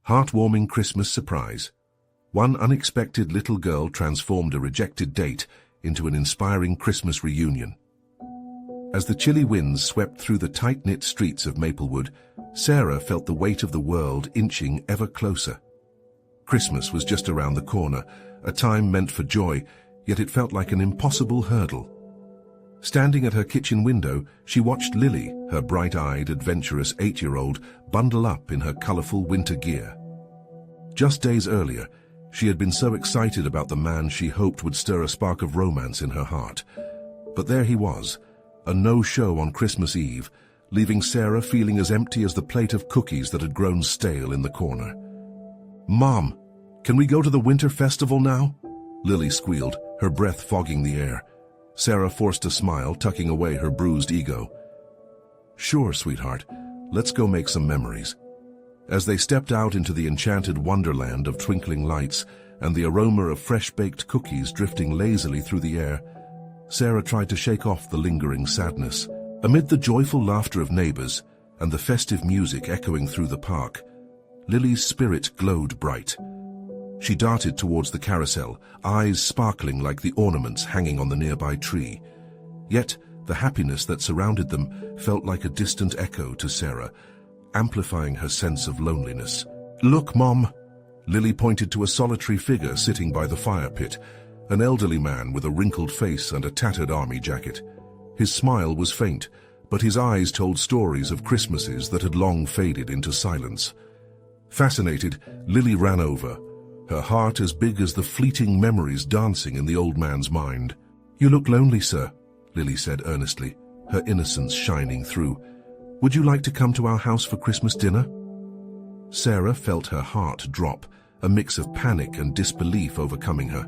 Heartwarming Christmas surprise. One unexpected little girl transformed a rejected date into an inspiring Christmas reunion. As the chilly winds swept through the tight-knit streets of Maplewood, Sarah felt the weight of the world inching ever closer. Christmas was just around the corner, a time meant for joy, yet it felt like an impossible hurdle. Standing at her kitchen window, she watched Lily, her bright-eyed, adventurous 8-year-old, bundle up in her colorful winter gear. Just days earlier, she had been so excited about the man she hoped would stir a spark of romance in her heart. But there he was, a no-show on Christmas Eve, leaving Sarah feeling as empty as the plate of cookies that had grown stale in the corner. "Mom, can we go to the winter festival now?" Lily squealed, her breath fogging the air. Sarah forced a smile, tucking away her bruised ego. "Sure, sweetheart. Let's go make some memories." As they stepped out into the enchanted wonderland of twinkling lights and the aroma of fresh-baked cookies drifting lazily through the air, Sarah tried to shake off the lingering sadness. Amid the joyful laughter of neighbors and the festive music echoing through the park, Lily's spirit glowed bright. She darted towards the carousel, eyes sparkling like the ornaments hanging on the nearby tree. Yet, the happiness that surrounded them felt like a distant echo to Sarah, amplifying her sense of loneliness. "Look, Mom!" Lily pointed to a solitary figure sitting by the fire pit, an elderly man with a wrinkled face and a tattered army jacket. His smile was faint, but his eyes told stories of Christmases that had long faded into silence. Fascinated, Lily ran over, her heart as big as the fleeting memories dancing in the old man's mind. "You look lonely, sir," Lily said earnestly, her innocence shining through. "Would you like to come to our house for Christmas dinner?" Sarah felt her heart drop, a mix of panic and disbelief overcoming her.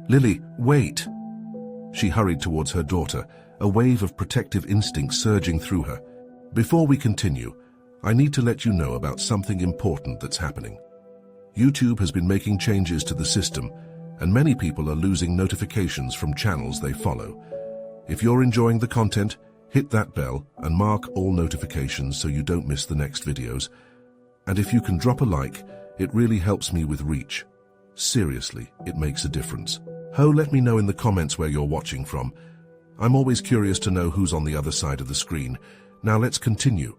"Lily, wait!" She hurried towards her daughter, a wave of protective instinct surging through her. "Before we continue, I need to let you know about something important that's happening. YouTube has been making changes to the system, and many people are losing notifications from channels they follow. If you're enjoying the content, hit that bell and mark all notifications so you don't miss the next videos. And if you can drop a like, it really helps me with reach. Seriously, it makes a difference. Let me know in the comments where you're watching from. I'm always curious to know who's on the other side of the screen. Now let's continue."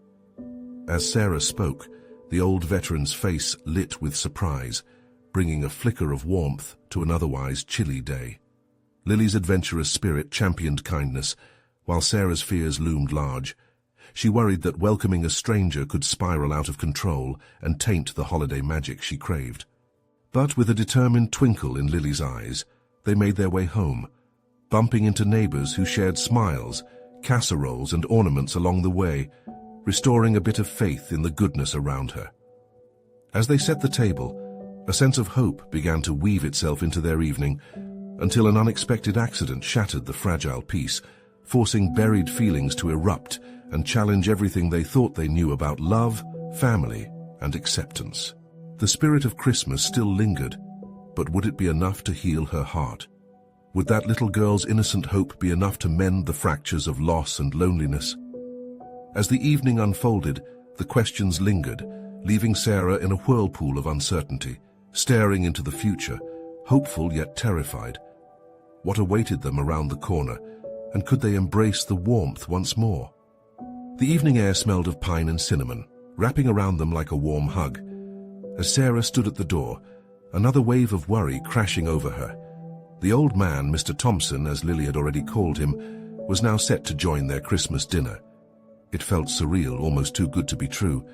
As Sarah spoke, the old veteran's face lit with surprise, bringing a flicker of warmth to an otherwise chilly day. Lily's adventurous spirit championed kindness, while Sarah's fears loomed large. She worried that welcoming a stranger could spiral out of control and taint the holiday magic she craved. But with a determined twinkle in Lily's eyes, they made their way home, bumping into neighbors who shared smiles, casseroles, and ornaments along the way, restoring a bit of faith in the goodness around her. As they set the table, a sense of hope began to weave itself into their evening, until an unexpected accident shattered the fragile peace, forcing buried feelings to erupt and challenge everything they thought they knew about love, family, and acceptance. The spirit of Christmas still lingered, but would it be enough to heal her heart? Would that little girl's innocent hope be enough to mend the fractures of loss and loneliness? As the evening unfolded, the questions lingered, leaving Sarah in a whirlpool of uncertainty, staring into the future, hopeful yet terrified. What awaited them around the corner, and could they embrace the warmth once more? The evening air smelled of pine and cinnamon, wrapping around them like a warm hug. As Sarah stood at the door, another wave of worry crashing over her. The old man, Mr. Thompson, as Lily had already called him, was now set to join their Christmas dinner. It felt surreal, almost too good to be true.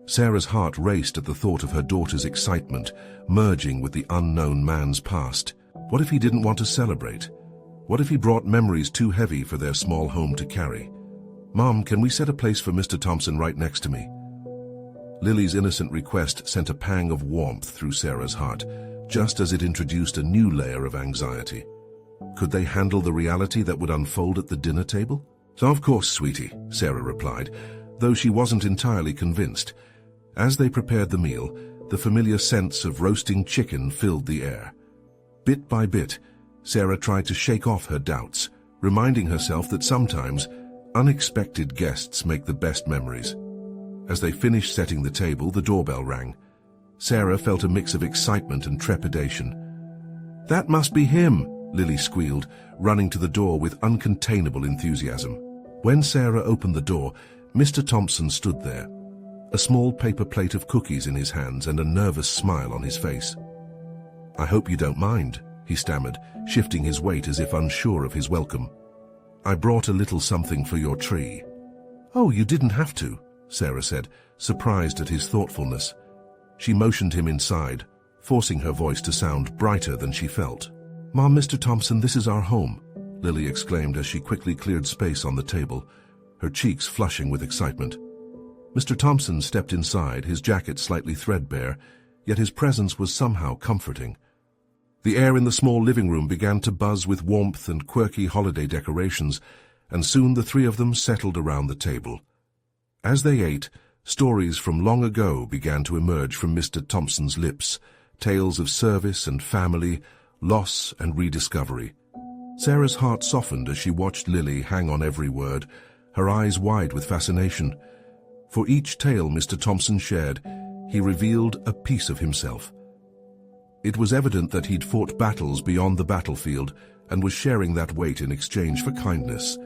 Sarah's heart raced at the thought of her daughter's excitement, merging with the unknown man's past. What if he didn't want to celebrate? What if he brought memories too heavy for their small home to carry? "Mom, can we set a place for Mr. Thompson right next to me?" Lily's innocent request sent a pang of warmth through Sarah's heart, just as it introduced a new layer of anxiety. Could they handle the reality that would unfold at the dinner table? "Of course, sweetie," Sarah replied, though she wasn't entirely convinced. As they prepared the meal, the familiar sense of roasting chicken filled the air. Bit by bit, Sarah tried to shake off her doubts, reminding herself that sometimes unexpected guests make the best memories. As they finished setting the table, the doorbell rang. Sarah felt a mix of excitement and trepidation. "That must be him," Lily squealed, running to the door with uncontainable enthusiasm. When Sarah opened the door, Mr. Thompson stood there, a small paper plate of cookies in his hands and a nervous smile on his face. "I hope you don't mind," he stammered, shifting his weight as if unsure of his welcome. "I brought a little something for your tree." "Oh, you didn't have to," Sarah said, surprised at his thoughtfulness. She motioned him inside, forcing her voice to sound brighter than she felt. "Mom, Mr. Thompson, this is our home," Lily exclaimed as she quickly cleared space on the table, her cheeks flushing with excitement. Mr. Thompson stepped inside, his jacket slightly threadbare, yet his presence was somehow comforting. The air in the small living room began to buzz with warmth and quirky holiday decorations, and soon the three of them settled around the table. As they ate, stories from long ago began to emerge from Mr. Thompson's lips, tales of service and family, loss and rediscovery. Sarah's heart softened as she watched Lily hang on every word, her eyes wide with fascination. For each tale Mr. Thompson shared, he revealed a piece of himself. It was evident that he'd fought battles beyond the battlefield and was sharing that weight in exchange for kindness,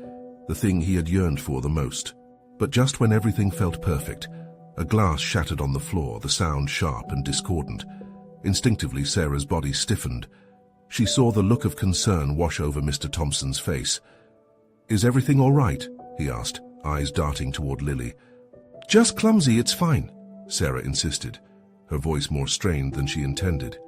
the thing he had yearned for the most. But just when everything felt perfect, a glass shattered on the floor, the sound sharp and discordant. Instinctively, Sarah's body stiffened. She saw the look of concern wash over Mr. Thompson's face. "Is everything all right?" he asked, eyes darting toward Lily. "Just clumsy, it's fine," Sarah insisted, her voice more strained than she intended.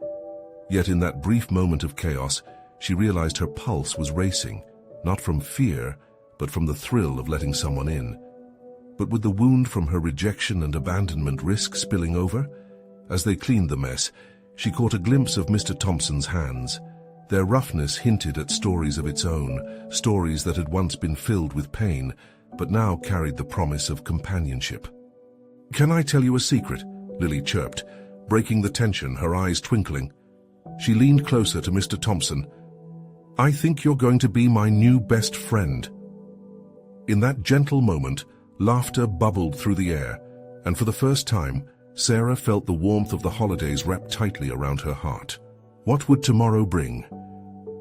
Yet in that brief moment of chaos, she realized her pulse was racing, not from fear, but from the thrill of letting someone in. But would the wound from her rejection and abandonment risk spilling over? As they cleaned the mess, she caught a glimpse of Mr. Thompson's hands. Their roughness hinted at stories of its own, stories that had once been filled with pain, but now carried the promise of companionship. "Can I tell you a secret?" Lily chirped, breaking the tension, her eyes twinkling. She leaned closer to Mr. Thompson. "I think you're going to be my new best friend." In that gentle moment, laughter bubbled through the air, and for the first time, Sarah felt the warmth of the holidays wrapped tightly around her heart. What would tomorrow bring?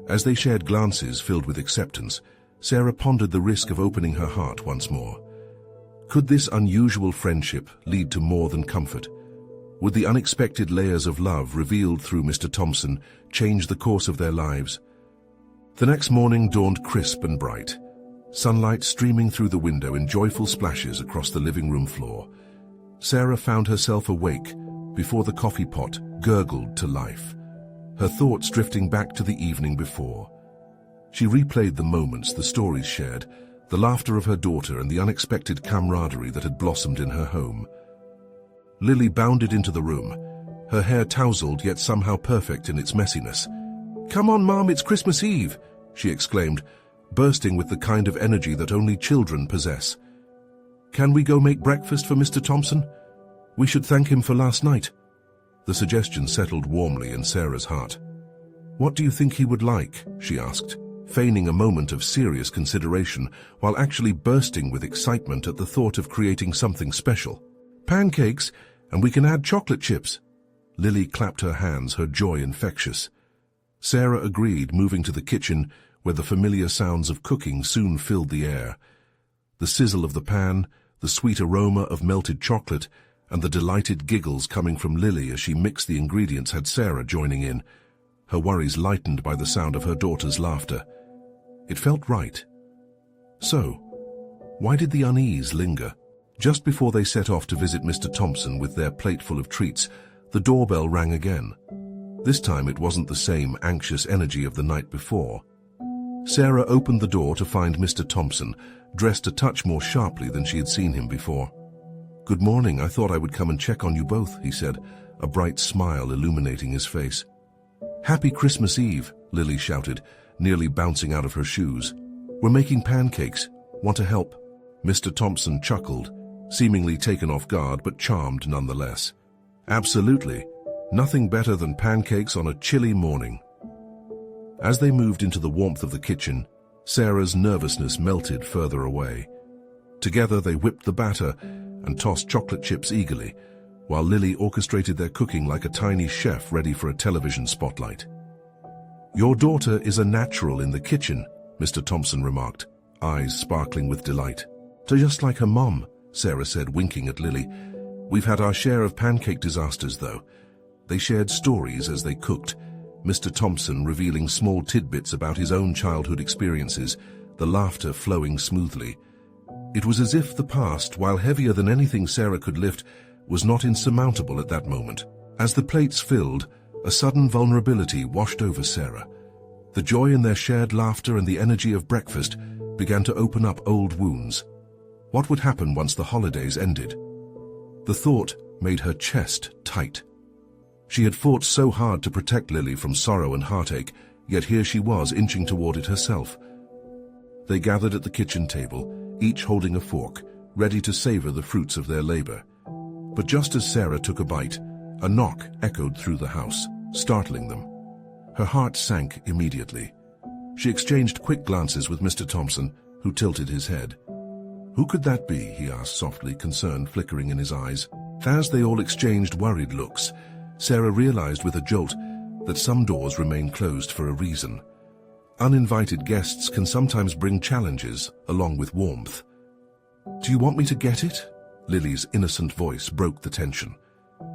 As they shared glances filled with acceptance, Sarah pondered the risk of opening her heart once more. Could this unusual friendship lead to more than comfort? Would the unexpected layers of love revealed through Mr. Thompson change the course of their lives? The next morning dawned crisp and bright, sunlight streaming through the window in joyful splashes across the living room floor. Sarah found herself awake before the coffee pot gurgled to life, her thoughts drifting back to the evening before. She replayed the moments, the stories shared, the laughter of her daughter and the unexpected camaraderie that had blossomed in her home. Lily bounded into the room, her hair tousled yet somehow perfect in its messiness. "Come on, Mom, it's Christmas Eve," she exclaimed, bursting with the kind of energy that only children possess. "Can we go make breakfast for Mr. Thompson? We should thank him for last night." The suggestion settled warmly in Sarah's heart. "What do you think he would like?" she asked, feigning a moment of serious consideration while actually bursting with excitement at the thought of creating something special. "Pancakes, and we can add chocolate chips." Lily clapped her hands, her joy infectious. Sarah agreed, moving to the kitchen, where the familiar sounds of cooking soon filled the air. The sizzle of the pan, the sweet aroma of melted chocolate, and the delighted giggles coming from Lily as she mixed the ingredients had Sarah joining in, her worries lightened by the sound of her daughter's laughter. It felt right. So, why did the unease linger? Just before they set off to visit Mr. Thompson with their plate full of treats, the doorbell rang again. This time it wasn't the same anxious energy of the night before. Sarah opened the door to find Mr. Thompson, dressed a touch more sharply than she had seen him before. "Good morning, I thought I would come and check on you both," he said, a bright smile illuminating his face. "Happy Christmas Eve," Lily shouted, nearly bouncing out of her shoes. "We're making pancakes. Want to help?" Mr. Thompson chuckled, seemingly taken off guard but charmed nonetheless. "Absolutely. Nothing better than pancakes on a chilly morning." As they moved into the warmth of the kitchen, Sarah's nervousness melted further away. Together they whipped the batter and tossed chocolate chips eagerly, while Lily orchestrated their cooking like a tiny chef ready for a television spotlight. "Your daughter is a natural in the kitchen," Mr. Thompson remarked, eyes sparkling with delight. "Just like her mom," Sarah said, winking at Lily. "We've had our share of pancake disasters, though." They shared stories as they cooked, Mr. Thompson revealing small tidbits about his own childhood experiences, the laughter flowing smoothly. It was as if the past, while heavier than anything Sarah could lift, was not insurmountable at that moment. As the plates filled, a sudden vulnerability washed over Sarah. The joy in their shared laughter and the energy of breakfast began to open up old wounds. What would happen once the holidays ended? The thought made her chest tight. She had fought so hard to protect Lily from sorrow and heartache, yet here she was inching toward it herself. They gathered at the kitchen table, each holding a fork, ready to savor the fruits of their labor. But just as Sarah took a bite, a knock echoed through the house, startling them. Her heart sank immediately. She exchanged quick glances with Mr. Thompson, who tilted his head. "Who could that be?" he asked softly, concern flickering in his eyes. As they all exchanged worried looks, Sarah realized with a jolt that some doors remain closed for a reason. Uninvited guests can sometimes bring challenges, along with warmth. "Do you want me to get it?" Lily's innocent voice broke the tension.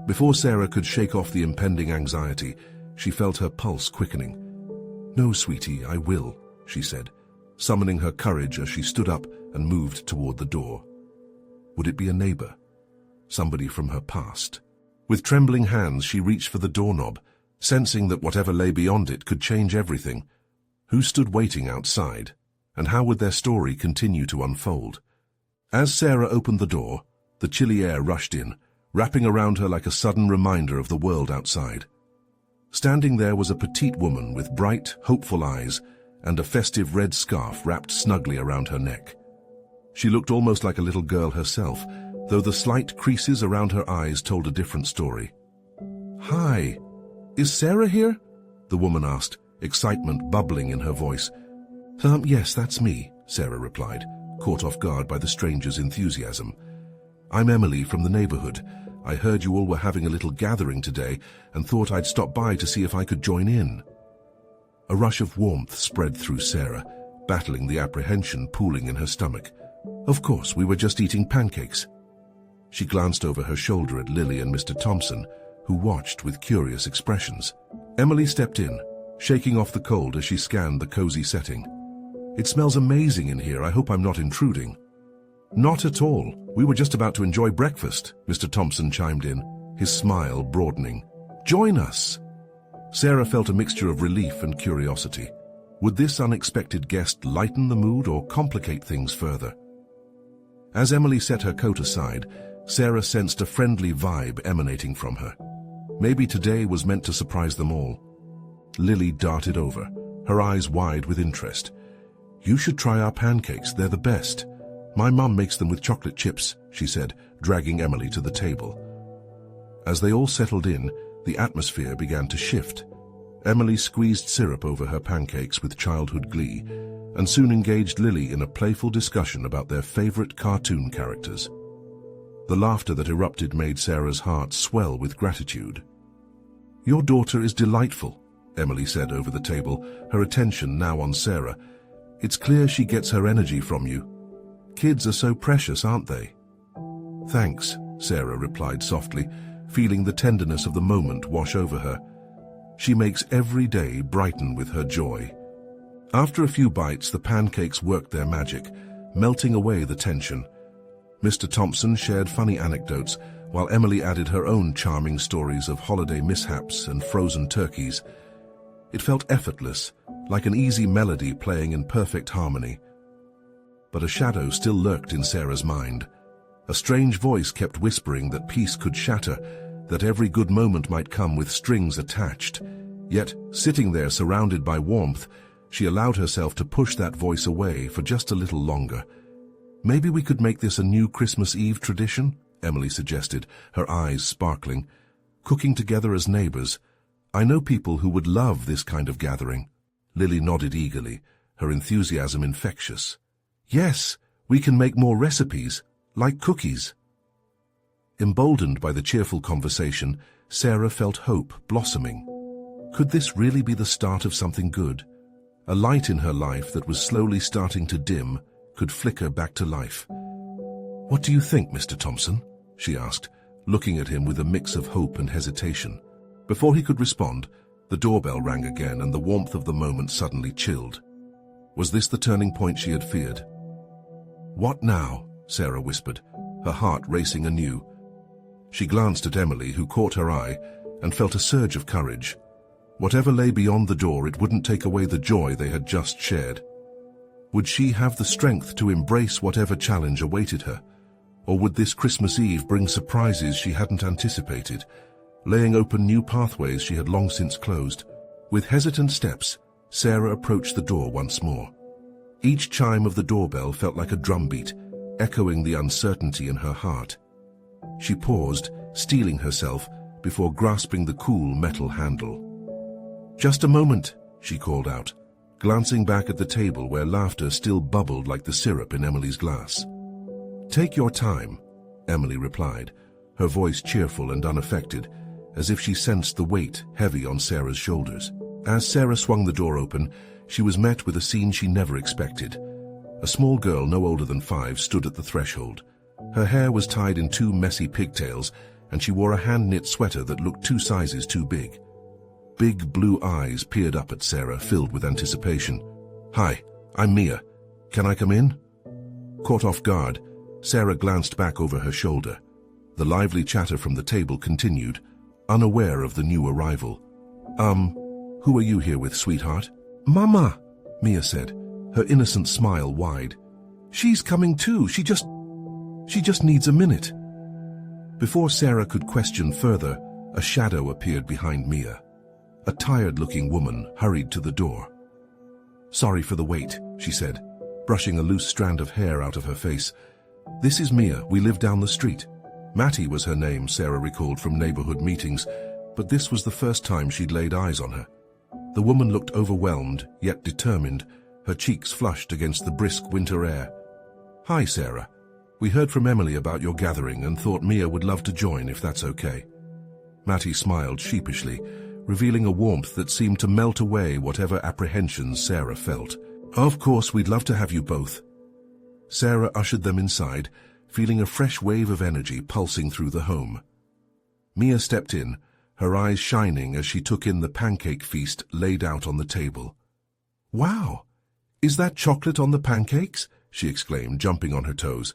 Before Sarah could shake off the impending anxiety, she felt her pulse quickening. "No, sweetie, I will," she said, summoning her courage as she stood up and moved toward the door. Would it be a neighbor? Somebody from her past? With trembling hands, she reached for the doorknob, sensing that whatever lay beyond it could change everything. Who stood waiting outside, and how would their story continue to unfold? As Sarah opened the door, the chilly air rushed in, wrapping around her like a sudden reminder of the world outside. Standing there was a petite woman with bright, hopeful eyes and a festive red scarf wrapped snugly around her neck. She looked almost like a little girl herself, though the slight creases around her eyes told a different story. "Hi, is Sarah here?" the woman asked, excitement bubbling in her voice. Yes, that's me," Sarah replied, caught off guard by the stranger's enthusiasm. "I'm Emily from the neighborhood. I heard you all were having a little gathering today and thought I'd stop by to see if I could join in." A rush of warmth spread through Sarah, battling the apprehension pooling in her stomach. "Of course, we were just eating pancakes." She glanced over her shoulder at Lily and Mr. Thompson, who watched with curious expressions. Emily stepped in, shaking off the cold as she scanned the cozy setting. "It smells amazing in here. I hope I'm not intruding." "Not at all. We were just about to enjoy breakfast," Mr. Thompson chimed in, his smile broadening. "Join us." Sarah felt a mixture of relief and curiosity. Would this unexpected guest lighten the mood or complicate things further? As Emily set her coat aside, Sarah sensed a friendly vibe emanating from her. Maybe today was meant to surprise them all. Lily darted over, her eyes wide with interest. "You should try our pancakes. They're the best. My mum makes them with chocolate chips," she said, dragging Emily to the table. As they all settled in, the atmosphere began to shift. Emily squeezed syrup over her pancakes with childhood glee, and soon engaged Lily in a playful discussion about their favorite cartoon characters. The laughter that erupted made Sarah's heart swell with gratitude. "Your daughter is delightful," Emily said over the table, her attention now on Sarah. "It's clear she gets her energy from you. Kids are so precious, aren't they?" "Thanks," Sarah replied softly, feeling the tenderness of the moment wash over her. She makes every day brighten with her joy. After a few bites, the pancakes worked their magic, melting away the tension. Mr. Thompson shared funny anecdotes, while Emily added her own charming stories of holiday mishaps and frozen turkeys. It felt effortless, like an easy melody playing in perfect harmony. But a shadow still lurked in Sarah's mind. A strange voice kept whispering that peace could shatter, that every good moment might come with strings attached. Yet, sitting there surrounded by warmth, she allowed herself to push that voice away for just a little longer. "Maybe we could make this a new Christmas Eve tradition," Emily suggested, her eyes sparkling. "Cooking together as neighbors. I know people who would love this kind of gathering." Lily nodded eagerly, her enthusiasm infectious. "Yes, we can make more recipes, like cookies." Emboldened by the cheerful conversation, Sarah felt hope blossoming. Could this really be the start of something good? A light in her life that was slowly starting to dim could flicker back to life. "What do you think, Mr. Thompson?" she asked, looking at him with a mix of hope and hesitation. Before he could respond, the doorbell rang again and the warmth of the moment suddenly chilled. Was this the turning point she had feared? "What now?" Sarah whispered, her heart racing anew. She glanced at Emily, who caught her eye, and felt a surge of courage. Whatever lay beyond the door, it wouldn't take away the joy they had just shared. Would she have the strength to embrace whatever challenge awaited her? Or would this Christmas Eve bring surprises she hadn't anticipated, laying open new pathways she had long since closed? With hesitant steps, Sarah approached the door once more. Each chime of the doorbell felt like a drumbeat, echoing the uncertainty in her heart. She paused, steeling herself, before grasping the cool metal handle. "Just a moment," she called out, glancing back at the table where laughter still bubbled like the syrup in Emily's glass. "Take your time," Emily replied, her voice cheerful and unaffected, as if she sensed the weight heavy on Sarah's shoulders. As Sarah swung the door open, she was met with a scene she never expected. A small girl no older than 5 stood at the threshold. Her hair was tied in 2 messy pigtails, and she wore a hand-knit sweater that looked 2 sizes too big. Big blue eyes peered up at Sarah, filled with anticipation. "Hi, I'm Mia. Can I come in?" Caught off guard, Sarah glanced back over her shoulder. The lively chatter from the table continued, unaware of the new arrival. Who are you here with, sweetheart?" "Mama," Mia said, her innocent smile wide. "She's coming too. She just needs a minute." Before Sarah could question further, a shadow appeared behind Mia. A tired-looking woman hurried to the door. "Sorry for the wait," she said, brushing a loose strand of hair out of her face. "This is Mia. We live down the street." Mattie was her name, Sarah recalled from neighborhood meetings, but this was the first time she'd laid eyes on her. The woman looked overwhelmed, yet determined, her cheeks flushed against the brisk winter air. "Hi, Sarah. We heard from Emily about your gathering and thought Mia would love to join if that's okay." Mattie smiled sheepishly, revealing a warmth that seemed to melt away whatever apprehensions Sarah felt. "Of course, we'd love to have you both." Sarah ushered them inside, feeling a fresh wave of energy pulsing through the home. Mia stepped in, her eyes shining as she took in the pancake feast laid out on the table. "Wow! Is that chocolate on the pancakes?" she exclaimed, jumping on her toes.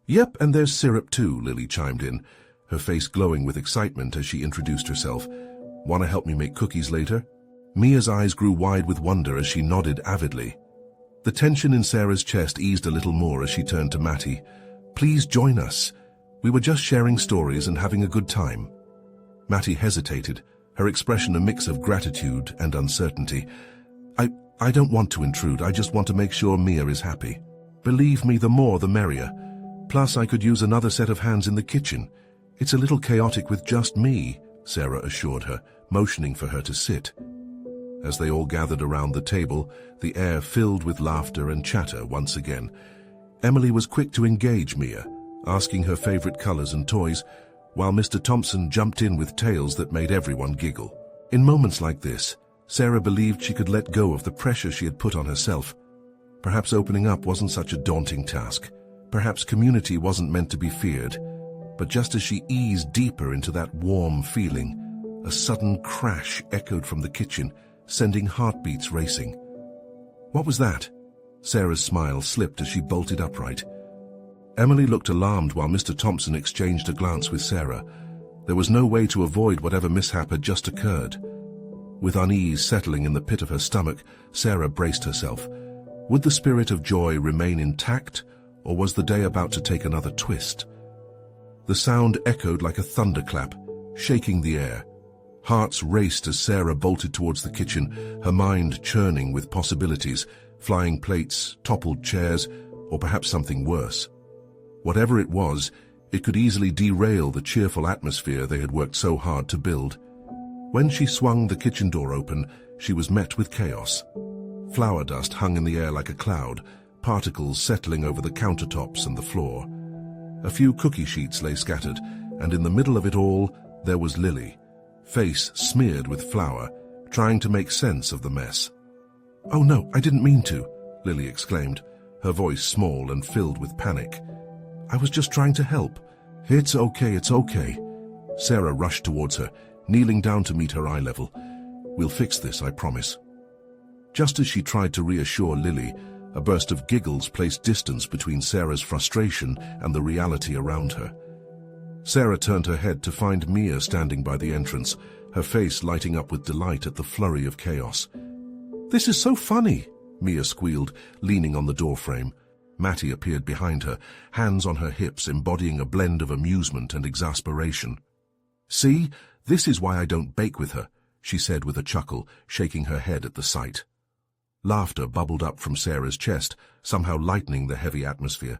"Yep, and there's syrup too," Lily chimed in, her face glowing with excitement as she introduced herself. "Want to help me make cookies later?" Mia's eyes grew wide with wonder as she nodded avidly. The tension in Sarah's chest eased a little more as she turned to Mattie. "Please join us. We were just sharing stories and having a good time." Mattie hesitated, her expression a mix of gratitude and uncertainty. I don't want to intrude. I just want to make sure Mia is happy." "Believe me, the more the merrier. Plus, I could use another set of hands in the kitchen. It's a little chaotic with just me," Sarah assured her, motioning for her to sit. As they all gathered around the table, the air filled with laughter and chatter once again. Emily was quick to engage Mia, asking her favorite colors and toys, while Mr. Thompson jumped in with tales that made everyone giggle. In moments like this, Sarah believed she could let go of the pressure she had put on herself. Perhaps opening up wasn't such a daunting task. Perhaps community wasn't meant to be feared. But just as she eased deeper into that warm feeling, a sudden crash echoed from the kitchen, sending heartbeats racing. "What was that?" Sarah's smile slipped as she bolted upright. Emily looked alarmed while Mr. Thompson exchanged a glance with Sarah. There was no way to avoid whatever mishap had just occurred. With unease settling in the pit of her stomach, Sarah braced herself. Would the spirit of joy remain intact, or was the day about to take another twist? The sound echoed like a thunderclap, shaking the air. Hearts raced as Sarah bolted towards the kitchen, her mind churning with possibilities, flying plates, toppled chairs, or perhaps something worse. Whatever it was, it could easily derail the cheerful atmosphere they had worked so hard to build. When she swung the kitchen door open, she was met with chaos. Flour dust hung in the air like a cloud, particles settling over the countertops and the floor. A few cookie sheets lay scattered, and in the middle of it all, there was Lily, face smeared with flour, trying to make sense of the mess. "Oh no, I didn't mean to," Lily exclaimed, her voice small and filled with panic. "I was just trying to help. It's okay, it's okay." Sarah rushed towards her, kneeling down to meet her eye level. "We'll fix this, I promise." Just as she tried to reassure Lily, a burst of giggles placed distance between Sarah's frustration and the reality around her. Sarah turned her head to find Mia standing by the entrance, her face lighting up with delight at the flurry of chaos. "This is so funny," Mia squealed, leaning on the doorframe. Mattie appeared behind her, hands on her hips embodying a blend of amusement and exasperation. "See, this is why I don't bake with her," she said with a chuckle, shaking her head at the sight. Laughter bubbled up from Sarah's chest, somehow lightening the heavy atmosphere.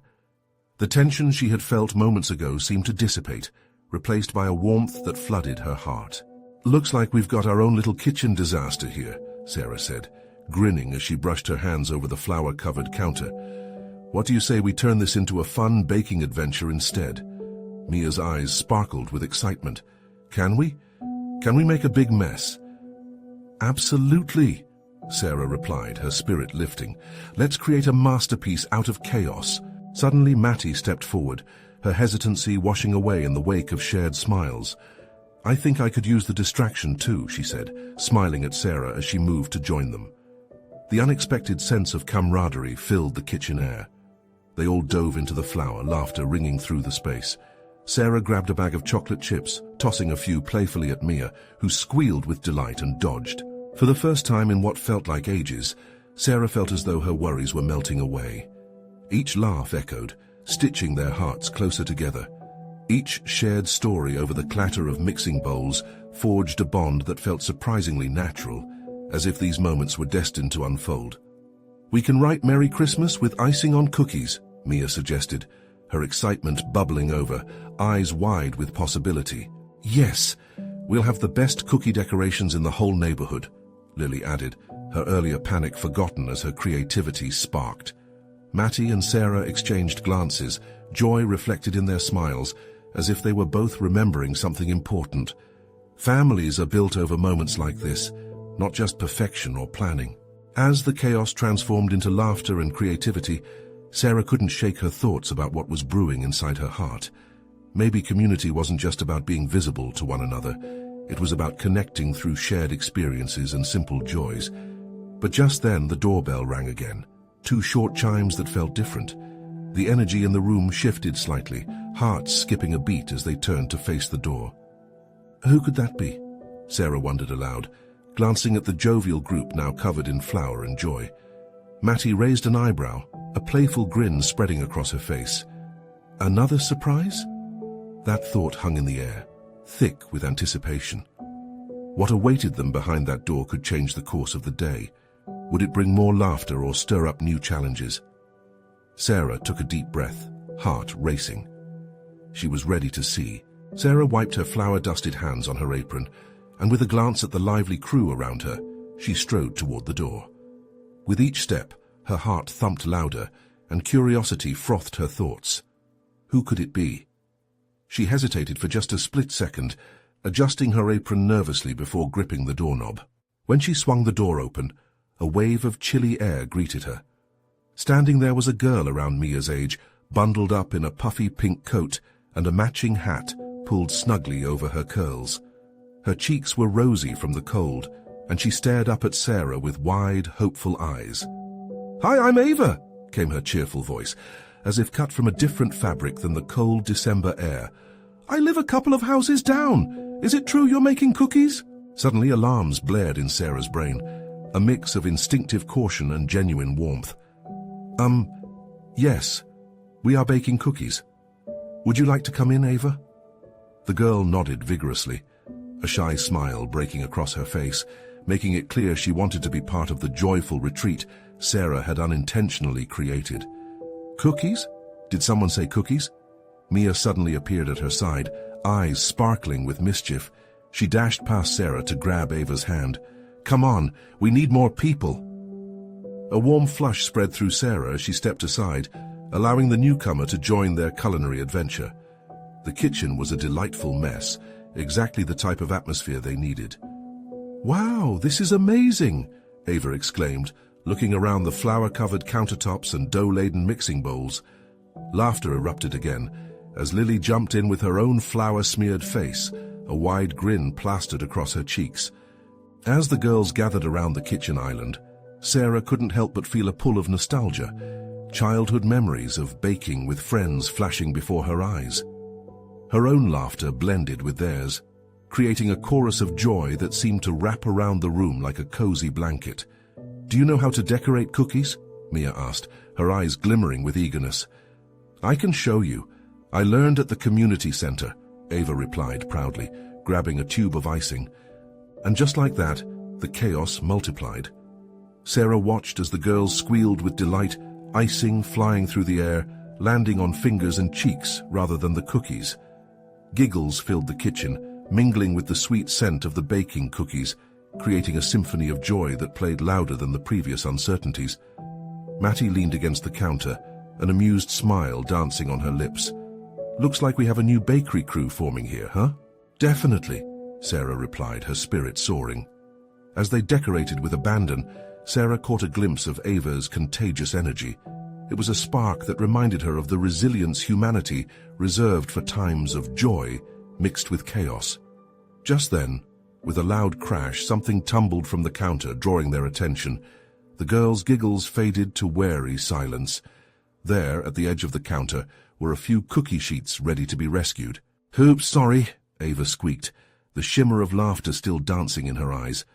The tension she had felt moments ago seemed to dissipate, replaced by a warmth that flooded her heart. "Looks like we've got our own little kitchen disaster here," Sarah said, grinning as she brushed her hands over the flour-covered counter. "What do you say we turn this into a fun baking adventure instead?" Mia's eyes sparkled with excitement. "Can we? Can we make a big mess?" "Absolutely," Sarah replied, her spirit lifting. "Let's create a masterpiece out of chaos." Suddenly Mattie stepped forward, her hesitancy washing away in the wake of shared smiles. "I think I could use the distraction too," she said, smiling at Sarah as she moved to join them. The unexpected sense of camaraderie filled the kitchen air. They all dove into the flour, laughter ringing through the space. Sarah grabbed a bag of chocolate chips, tossing a few playfully at Mia, who squealed with delight and dodged. For the first time in what felt like ages, Sarah felt as though her worries were melting away. Each laugh echoed, stitching their hearts closer together. Each shared story over the clatter of mixing bowls forged a bond that felt surprisingly natural, as if these moments were destined to unfold. "We can write Merry Christmas with icing on cookies," Mia suggested, her excitement bubbling over, eyes wide with possibility. "Yes, we'll have the best cookie decorations in the whole neighborhood," Lily added, her earlier panic forgotten as her creativity sparked. Mattie and Sarah exchanged glances, joy reflected in their smiles, as if they were both remembering something important. Families are built over moments like this, not just perfection or planning. As the chaos transformed into laughter and creativity, Sarah couldn't shake her thoughts about what was brewing inside her heart. Maybe community wasn't just about being visible to one another. It was about connecting through shared experiences and simple joys. But just then the doorbell rang again. 2 short chimes that felt different. The energy in the room shifted slightly, hearts skipping a beat as they turned to face the door. Who could that be? Sarah wondered aloud, glancing at the jovial group now covered in flour and joy. Mattie raised an eyebrow, a playful grin spreading across her face. Another surprise? That thought hung in the air, thick with anticipation. What awaited them behind that door could change the course of the day. Would it bring more laughter or stir up new challenges? Sarah took a deep breath, heart racing. She was ready to see. Sarah wiped her flour-dusted hands on her apron, and with a glance at the lively crew around her, she strode toward the door. With each step, her heart thumped louder, and curiosity frothed her thoughts. Who could it be? She hesitated for just a split second, adjusting her apron nervously before gripping the doorknob. When she swung the door open, a wave of chilly air greeted her. Standing there was a girl around Mia's age, bundled up in a puffy pink coat and a matching hat pulled snugly over her curls. Her cheeks were rosy from the cold, and she stared up at Sarah with wide, hopeful eyes. "Hi, I'm Ava," came her cheerful voice, as if cut from a different fabric than the cold December air. "I live a couple of houses down. Is it true you're making cookies?" Suddenly alarms blared in Sarah's brain, a mix of instinctive caution and genuine warmth. Yes, we are baking cookies. Would you like to come in, Ava?" The girl nodded vigorously, a shy smile breaking across her face, making it clear she wanted to be part of the joyful retreat Sarah had unintentionally created. "Cookies? Did someone say cookies?" Mia suddenly appeared at her side, eyes sparkling with mischief. She dashed past Sarah to grab Ava's hand. "Come on, we need more people." A warm flush spread through Sarah as she stepped aside, allowing the newcomer to join their culinary adventure. The kitchen was a delightful mess, exactly the type of atmosphere they needed. "Wow, this is amazing!" Ava exclaimed, looking around the flour-covered countertops and dough-laden mixing bowls. Laughter erupted again, as Lily jumped in with her own flour-smeared face, a wide grin plastered across her cheeks. As the girls gathered around the kitchen island, Sarah couldn't help but feel a pull of nostalgia, childhood memories of baking with friends flashing before her eyes. Her own laughter blended with theirs, creating a chorus of joy that seemed to wrap around the room like a cozy blanket. "Do you know how to decorate cookies?" Mia asked, her eyes glimmering with eagerness. "I can show you. I learned at the community center," Ava replied proudly, grabbing a tube of icing. And just like that, the chaos multiplied. Sarah watched as the girls squealed with delight, icing flying through the air, landing on fingers and cheeks rather than the cookies. Giggles filled the kitchen, mingling with the sweet scent of the baking cookies, creating a symphony of joy that played louder than the previous uncertainties. Mattie leaned against the counter, an amused smile dancing on her lips. "Looks like we have a new bakery crew forming here, huh?" "Definitely," Sarah replied, her spirit soaring. As they decorated with abandon, Sarah caught a glimpse of Ava's contagious energy. It was a spark that reminded her of the resilience humanity reserved for times of joy mixed with chaos. Just then, with a loud crash, something tumbled from the counter, drawing their attention. The girls' giggles faded to wary silence. There, at the edge of the counter, were a few cookie sheets ready to be rescued. "Oops, sorry," Ava squeaked, the shimmer of laughter still dancing in her eyes.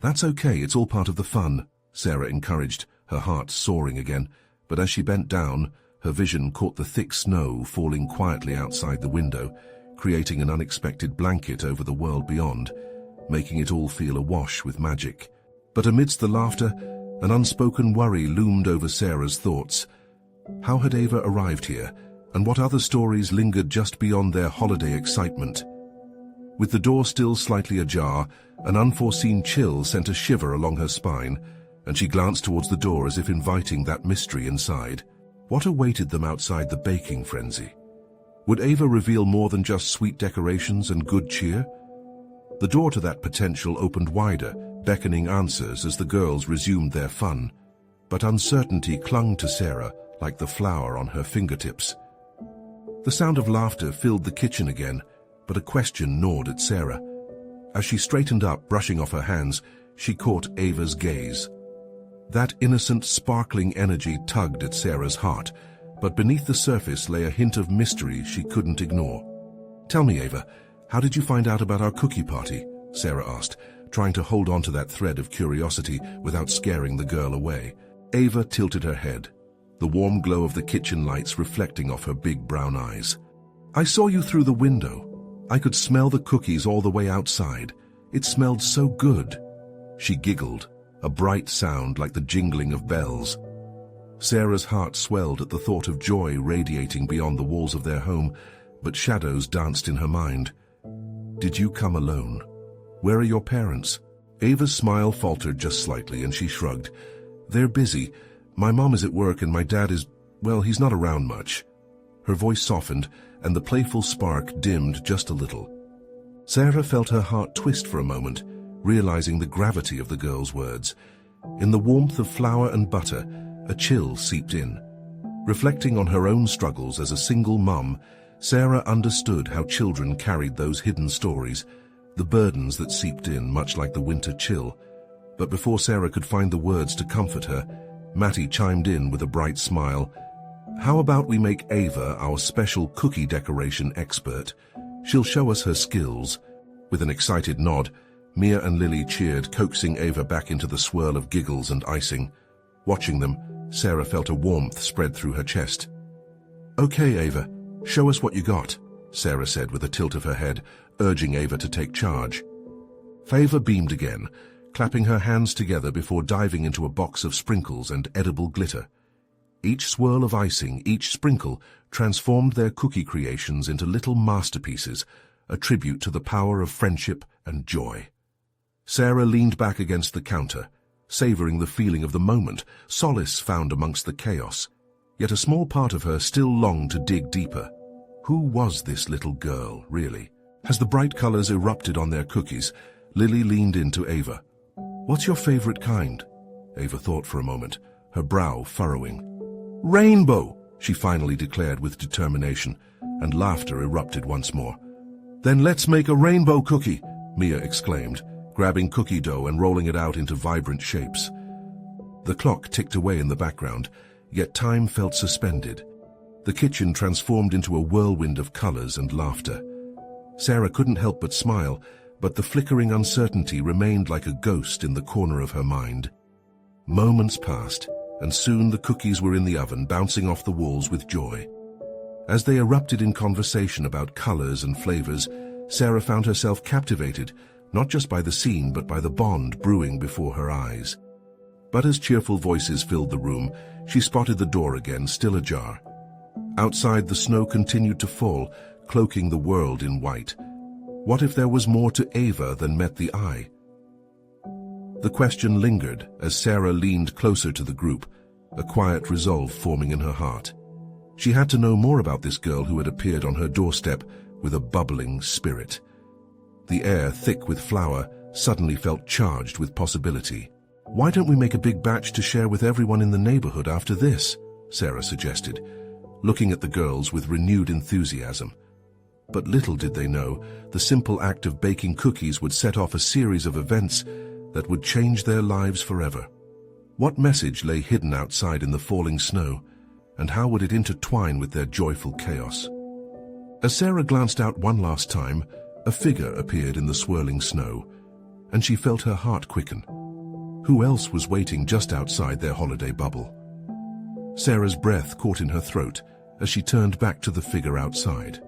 "That's okay, it's all part of the fun," Sarah encouraged, her heart soaring again. But as she bent down, her vision caught the thick snow falling quietly outside the window, creating an unexpected blanket over the world beyond, making it all feel awash with magic. But amidst the laughter, an unspoken worry loomed over Sarah's thoughts. How had Ava arrived here, and what other stories lingered just beyond their holiday excitement? With the door still slightly ajar, an unforeseen chill sent a shiver along her spine, and she glanced towards the door as if inviting that mystery inside. What awaited them outside the baking frenzy? Would Ava reveal more than just sweet decorations and good cheer? The door to that potential opened wider, beckoning answers as the girls resumed their fun. But uncertainty clung to Sarah like the flour on her fingertips. The sound of laughter filled the kitchen again, but a question gnawed at Sarah. As she straightened up, brushing off her hands, she caught Ava's gaze. That innocent, sparkling energy tugged at Sarah's heart, but beneath the surface lay a hint of mystery she couldn't ignore. "Tell me, Ava, how did you find out about our cookie party?" Sarah asked, trying to hold on to that thread of curiosity without scaring the girl away. Ava tilted her head, the warm glow of the kitchen lights reflecting off her big brown eyes. "I saw you through the window. I could smell the cookies all the way outside. It smelled so good." She giggled, a bright sound like the jingling of bells. Sarah's heart swelled at the thought of joy radiating beyond the walls of their home, but shadows danced in her mind. "Did you come alone? Where are your parents?" Ava's smile faltered just slightly and she shrugged. "They're busy. My mom is at work and my dad is, well, he's not around much." Her voice softened and the playful spark dimmed just a little. Sarah felt her heart twist for a moment, realizing the gravity of the girl's words. In the warmth of flour and butter, a chill seeped in. Reflecting on her own struggles as a single mum, Sarah understood how children carried those hidden stories, the burdens that seeped in much like the winter chill. But before Sarah could find the words to comfort her, Mattie chimed in with a bright smile. "How about we make Ava our special cookie decoration expert? She'll show us her skills." With an excited nod, Mia and Lily cheered, coaxing Ava back into the swirl of giggles and icing. Watching them, Sarah felt a warmth spread through her chest. "Okay, Ava, show us what you got," Sarah said with a tilt of her head, urging Ava to take charge. Ava beamed again, clapping her hands together before diving into a box of sprinkles and edible glitter. Each swirl of icing, each sprinkle, transformed their cookie creations into little masterpieces, a tribute to the power of friendship and joy. Sarah leaned back against the counter, savoring the feeling of the moment, solace found amongst the chaos. Yet a small part of her still longed to dig deeper. Who was this little girl, really? As the bright colors erupted on their cookies, Lily leaned into Ava. "What's your favorite kind?" Ava thought for a moment, her brow furrowing. "Rainbow," she finally declared with determination, and laughter erupted once more. "Then let's make a rainbow cookie," Mia exclaimed, grabbing cookie dough and rolling it out into vibrant shapes. The clock ticked away in the background, yet time felt suspended. The kitchen transformed into a whirlwind of colors and laughter. Sarah couldn't help but smile, but the flickering uncertainty remained like a ghost in the corner of her mind. Moments passed, and soon the cookies were in the oven, bouncing off the walls with joy. As they erupted in conversation about colors and flavors, Sarah found herself captivated, not just by the scene but by the bond brewing before her eyes. But as cheerful voices filled the room, she spotted the door again, still ajar. Outside, the snow continued to fall, cloaking the world in white. What if there was more to Ava than met the eye? The question lingered as Sarah leaned closer to the group, a quiet resolve forming in her heart. She had to know more about this girl who had appeared on her doorstep with a bubbling spirit. The air, thick with flour, suddenly felt charged with possibility. "Why don't we make a big batch to share with everyone in the neighborhood after this?" Sarah suggested, looking at the girls with renewed enthusiasm. But little did they know, the simple act of baking cookies would set off a series of events that would change their lives forever. What message lay hidden outside in the falling snow, and how would it intertwine with their joyful chaos? As Sarah glanced out one last time, a figure appeared in the swirling snow, and she felt her heart quicken. Who else was waiting just outside their holiday bubble? Sarah's breath caught in her throat as she turned back to the figure outside.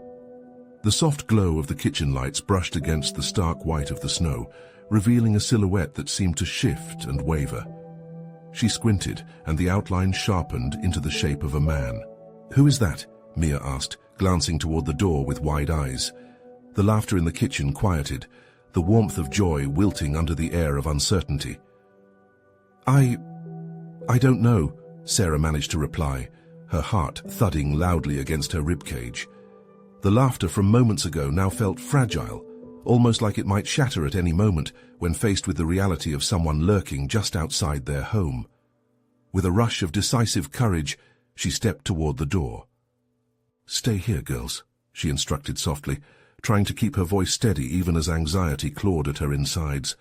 The soft glow of the kitchen lights brushed against the stark white of the snow, revealing a silhouette that seemed to shift and waver. She squinted, and the outline sharpened into the shape of a man. "Who is that?" Mia asked, glancing toward the door with wide eyes. The laughter in the kitchen quieted, the warmth of joy wilting under the air of uncertainty. I don't know," Sarah managed to reply, her heart thudding loudly against her ribcage. The laughter from moments ago now felt fragile, almost like it might shatter at any moment when faced with the reality of someone lurking just outside their home. With a rush of decisive courage, she stepped toward the door. "Stay here, girls," she instructed softly, trying to keep her voice steady even as anxiety clawed at her insides.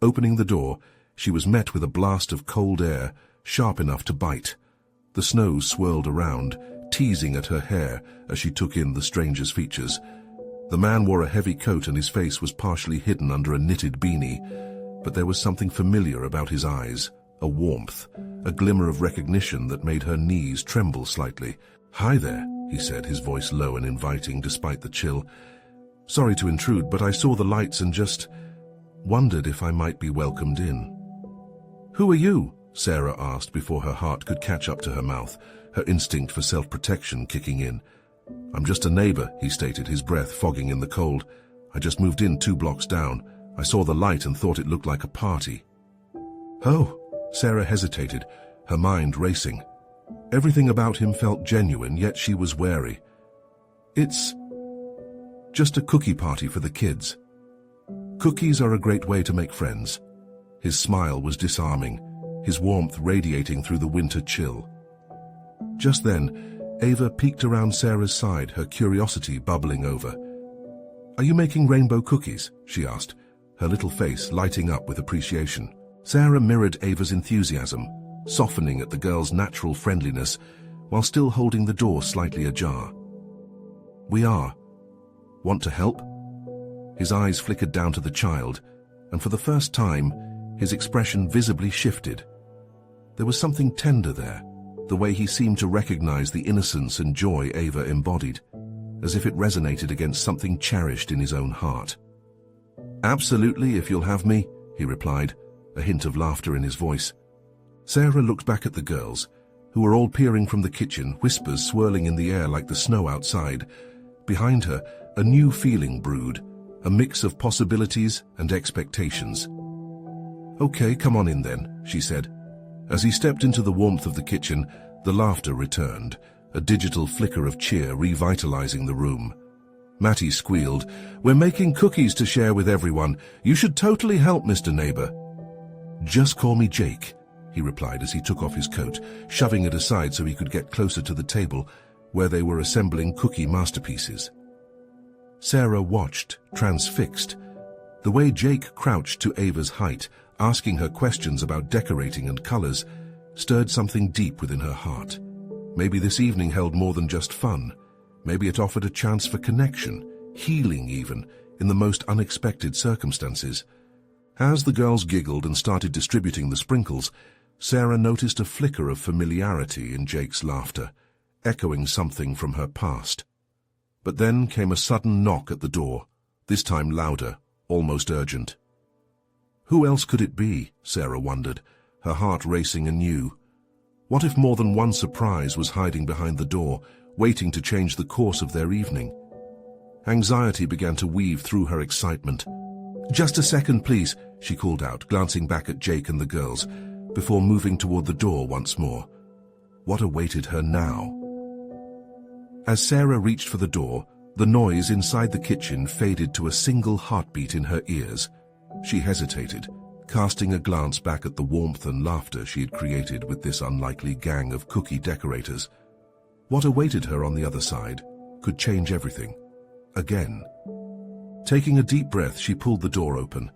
Opening the door, she was met with a blast of cold air, sharp enough to bite. The snow swirled around, teasing at her hair as she took in the stranger's features. The man wore a heavy coat and his face was partially hidden under a knitted beanie, but there was something familiar about his eyes, a warmth, a glimmer of recognition that made her knees tremble slightly. "Hi there," he said, his voice low and inviting despite the chill. "Sorry to intrude, but I saw the lights and just wondered if I might be welcomed in." "Who are you?" Sarah asked before her heart could catch up to her mouth, her instinct for self-protection kicking in. "I'm just a neighbor," he stated, his breath fogging in the cold. "I just moved in 2 blocks down. I saw the light and thought it looked like a party." "Oh," Sarah hesitated, her mind racing. Everything about him felt genuine, yet she was wary. "It's just a cookie party for the kids." "Cookies are a great way to make friends." His smile was disarming, his warmth radiating through the winter chill. Just then, Ava peeked around Sarah's side, her curiosity bubbling over. "Are you making rainbow cookies?" she asked, her little face lighting up with appreciation. Sarah mirrored Ava's enthusiasm, softening at the girl's natural friendliness, while still holding the door slightly ajar. "We are. Want to help?" His eyes flickered down to the child, and for the first time, his expression visibly shifted. There was something tender there, the way he seemed to recognize the innocence and joy Ava embodied, as if it resonated against something cherished in his own heart. "Absolutely, if you'll have me," he replied, a hint of laughter in his voice. Sarah looked back at the girls, who were all peering from the kitchen, whispers swirling in the air like the snow outside. Behind her, a new feeling brewed, a mix of possibilities and expectations. "Okay, come on in then," she said. As he stepped into the warmth of the kitchen, the laughter returned, a digital flicker of cheer revitalizing the room. Matty squealed, "We're making cookies to share with everyone. You should totally help, Mr. Neighbor." "Just call me Jake," he replied as he took off his coat, shoving it aside so he could get closer to the table where they were assembling cookie masterpieces. Sarah watched, transfixed. The way Jake crouched to Ava's height, asking her questions about decorating and colors, stirred something deep within her heart. Maybe this evening held more than just fun. Maybe it offered a chance for connection, healing even, in the most unexpected circumstances. As the girls giggled and started distributing the sprinkles, Sarah noticed a flicker of familiarity in Jake's laughter, echoing something from her past. But then came a sudden knock at the door, this time louder, almost urgent. Who else could it be, Sarah wondered, her heart racing anew. What if more than one surprise was hiding behind the door, waiting to change the course of their evening? Anxiety began to weave through her excitement. "Just a second, please," she called out, glancing back at Jake and the girls, before moving toward the door once more. What awaited her now? As Sarah reached for the door, the noise inside the kitchen faded to a single heartbeat in her ears. She hesitated, casting a glance back at the warmth and laughter she had created with this unlikely gang of cookie decorators. What awaited her on the other side could change everything. Again. Taking a deep breath, she pulled the door open.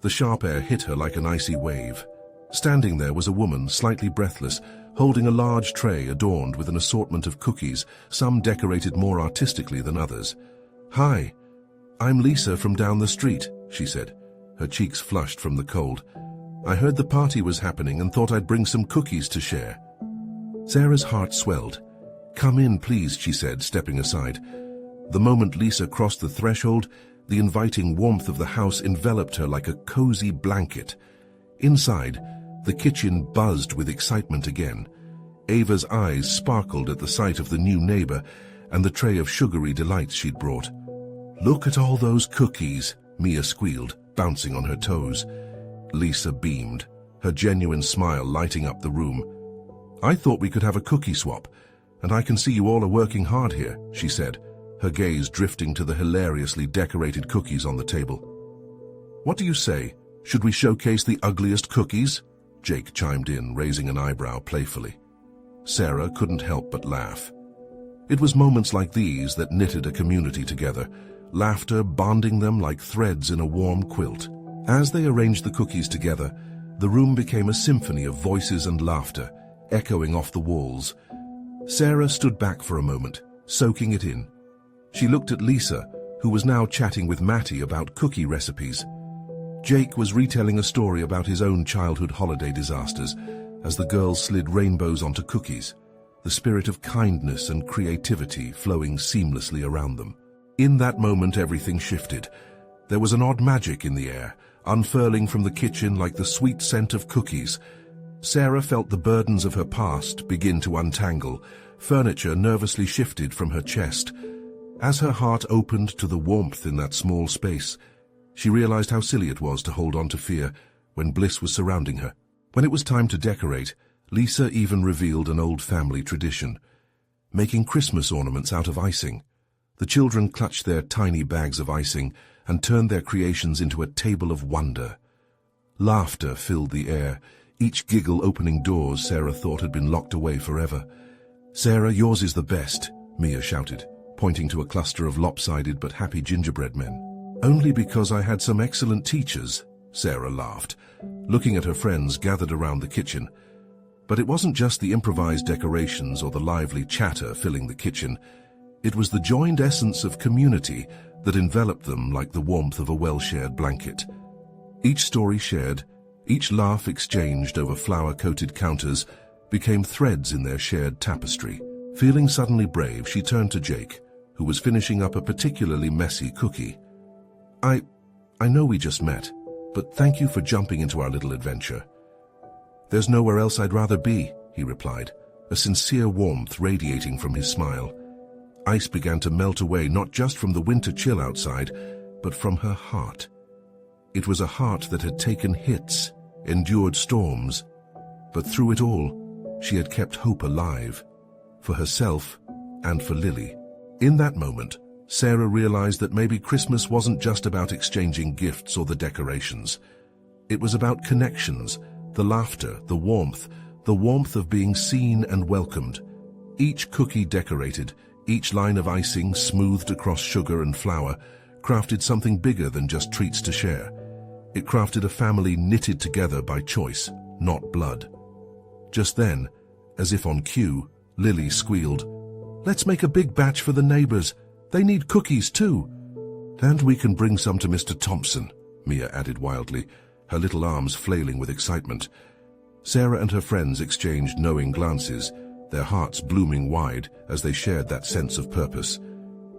The sharp air hit her like an icy wave. Standing there was a woman, slightly breathless, holding a large tray adorned with an assortment of cookies, some decorated more artistically than others. "Hi, I'm Lisa from down the street," she said, her cheeks flushed from the cold. "I heard the party was happening and thought I'd bring some cookies to share." Sarah's heart swelled. "Come in, please," she said, stepping aside. The moment Lisa crossed the threshold, the inviting warmth of the house enveloped her like a cozy blanket. Inside, the kitchen buzzed with excitement again. Ava's eyes sparkled at the sight of the new neighbor and the tray of sugary delights she'd brought. "Look at all those cookies," Mia squealed, bouncing on her toes. Lisa beamed, her genuine smile lighting up the room. "I thought we could have a cookie swap, and I can see you all are working hard here," she said, her gaze drifting to the hilariously decorated cookies on the table. "What do you say? Should we showcase the ugliest cookies?" Jake chimed in, raising an eyebrow playfully. Sarah couldn't help but laugh. It was moments like these that knitted a community together, laughter bonding them like threads in a warm quilt. As they arranged the cookies together, the room became a symphony of voices and laughter, echoing off the walls. Sarah stood back for a moment, soaking it in. She looked at Lisa, who was now chatting with Matty about cookie recipes. Jake was retelling a story about his own childhood holiday disasters as the girls slid rainbows onto cookies, the spirit of kindness and creativity flowing seamlessly around them. In that moment, everything shifted. There was an odd magic in the air, unfurling from the kitchen like the sweet scent of cookies. Sarah felt the burdens of her past begin to untangle. Furniture nervously shifted from her chest. As her heart opened to the warmth in that small space, she realized how silly it was to hold on to fear when bliss was surrounding her. When it was time to decorate, Lisa even revealed an old family tradition, making Christmas ornaments out of icing. The children clutched their tiny bags of icing and turned their creations into a table of wonder. Laughter filled the air, each giggle opening doors Sarah thought had been locked away forever. "Sarah, yours is the best," Mia shouted, pointing to a cluster of lopsided but happy gingerbread men. "Only because I had some excellent teachers," Sarah laughed, looking at her friends gathered around the kitchen. But it wasn't just the improvised decorations or the lively chatter filling the kitchen. It was the joined essence of community that enveloped them like the warmth of a well-shared blanket. Each story shared, each laugh exchanged over flour-coated counters became threads in their shared tapestry. Feeling suddenly brave, she turned to Jake, who was finishing up a particularly messy cookie. I know we just met, but thank you for jumping into our little adventure." "There's nowhere else I'd rather be," he replied, a sincere warmth radiating from his smile. Ice began to melt away not just from the winter chill outside, but from her heart. It was a heart that had taken hits, endured storms, but through it all, she had kept hope alive, for herself and for Lily. In that moment, Sarah realized that maybe Christmas wasn't just about exchanging gifts or the decorations. It was about connections, the laughter, the warmth of being seen and welcomed. Each cookie decorated, each line of icing smoothed across sugar and flour, crafted something bigger than just treats to share. It crafted a family knitted together by choice, not blood. Just then, as if on cue, Lily squealed, "Let's make a big batch for the neighbors. They need cookies too." "And we can bring some to Mr. Thompson," Mia added wildly, her little arms flailing with excitement. Sarah and her friends exchanged knowing glances, their hearts blooming wide as they shared that sense of purpose.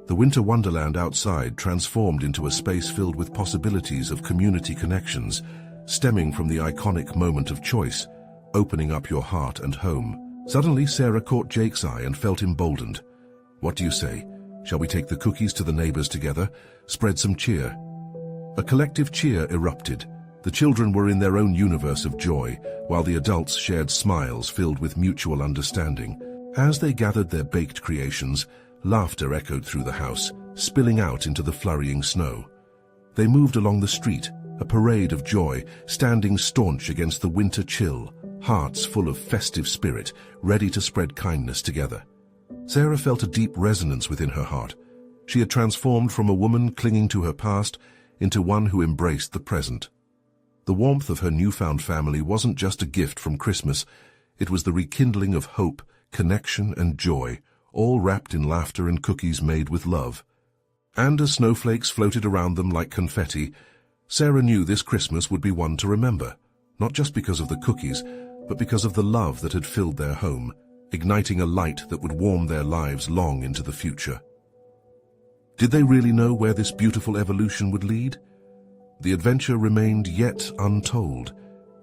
The winter wonderland outside transformed into a space filled with possibilities of community connections, stemming from the iconic moment of choice, opening up your heart and home. Suddenly, Sarah caught Jake's eye and felt emboldened. "What do you say? Shall we take the cookies to the neighbors together? Spread some cheer." A collective cheer erupted. The children were in their own universe of joy, while the adults shared smiles filled with mutual understanding. As they gathered their baked creations, laughter echoed through the house, spilling out into the flurrying snow. They moved along the street, a parade of joy, standing staunch against the winter chill, hearts full of festive spirit, ready to spread kindness together. Sarah felt a deep resonance within her heart. She had transformed from a woman clinging to her past into one who embraced the present. The warmth of her newfound family wasn't just a gift from Christmas, it was the rekindling of hope, connection, and joy, all wrapped in laughter and cookies made with love. And as snowflakes floated around them like confetti, Sarah knew this Christmas would be one to remember, not just because of the cookies, but because of the love that had filled their home, igniting a light that would warm their lives long into the future. Did they really know where this beautiful evolution would lead? The adventure remained yet untold,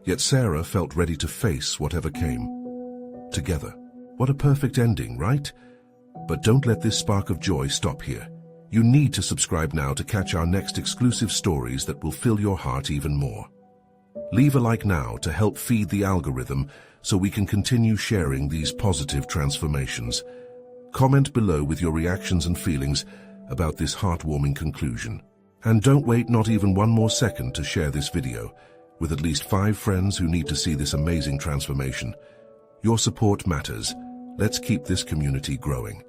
yet Sarah felt ready to face whatever came. Together. What a perfect ending, right? But don't let this spark of joy stop here. You need to subscribe now to catch our next exclusive stories that will fill your heart even more. Leave a like now to help feed the algorithm so we can continue sharing these positive transformations. Comment below with your reactions and feelings about this heartwarming conclusion. And don't wait not even one more second to share this video with at least 5 friends who need to see this amazing transformation. Your support matters. Let's keep this community growing.